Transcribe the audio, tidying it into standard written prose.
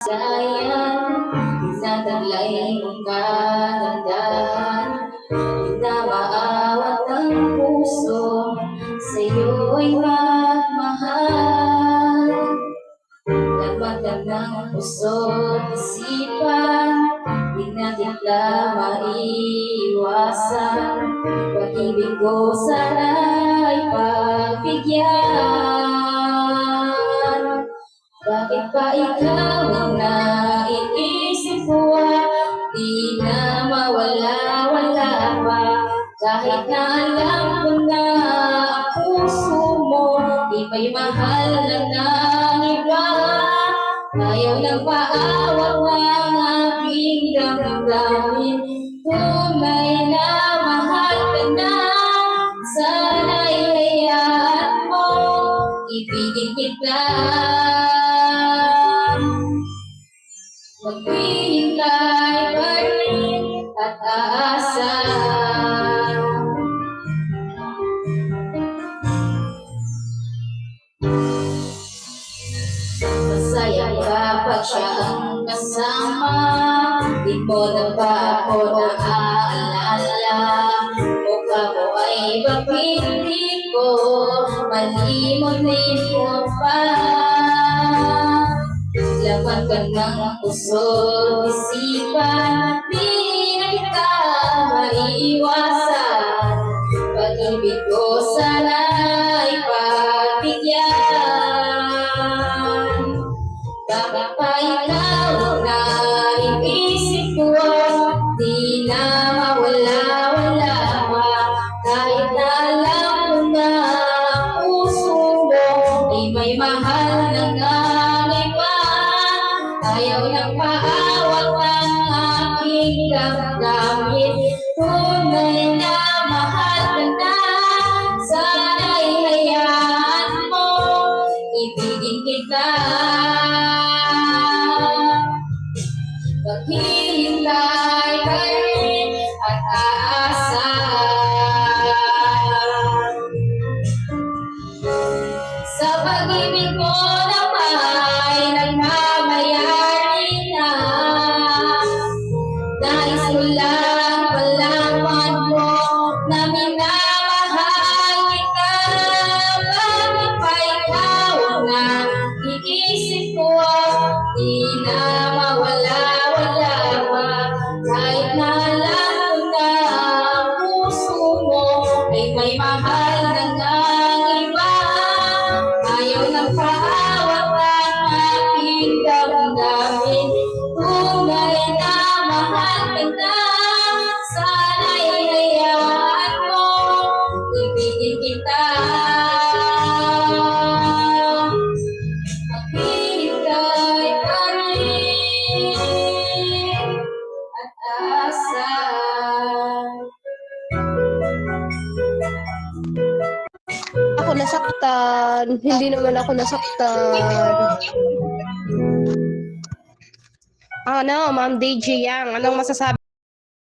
Sayang, nataglay mong kagandahan, na maawat ang puso, sa'yo'y magmahal. Lagmatan ng puso't isipan, di na kita maiiwasan. Pag-ibig ko sana'y pagbigyan. Bakit pa ikaw ang naiisip ko? Di na mawala-wala pa. Kahit na alam ko na ang puso mo di may mahal na ng iba. Ayaw ng paawat ng aking damdamin. Tunay na mahal ka na, sana'y hayaan mo ibigin kita. Maghihintay pa rin at aasa. Masaya kapag siya ang kasama, di mo na ba ako naaalala? Mukha mo ay bakit di ko malimot-limot pa? Laman ka ng puso't isipan, di na kita maiiwasan. Pag-ibig ko sana'y pagbigyan. Bakit pa ikaw na iisip ko? Di na mawala-wala pa. Kahit na alam mo na ang puso mo ay may mahal na ng iba. Ayaw ng paawat ng aking damdamin. Tunay na mahal ka na, sana'y hayaan mo ibigin kita. Maghihintay ka rin at aasa. Sa pag-ibig mo na may nagmamayari na, nais ko lang malaman mo na minamahal kita. Bakit pa ikaw na iisip ko? Di na mawala-wala pa. Kahit na alam ko na ang puso mo ay may mahal na ng iba. Ayaw ng paawat ng aking damdamin. Tunay na mahal ka na, sana'y hayaan mo ibigin kita. Maghihintay pa rin at aasa. Ako nasaktan. Hindi naman ako nasaktan. Ano, Ma'am DJ Yang, anong masasabi?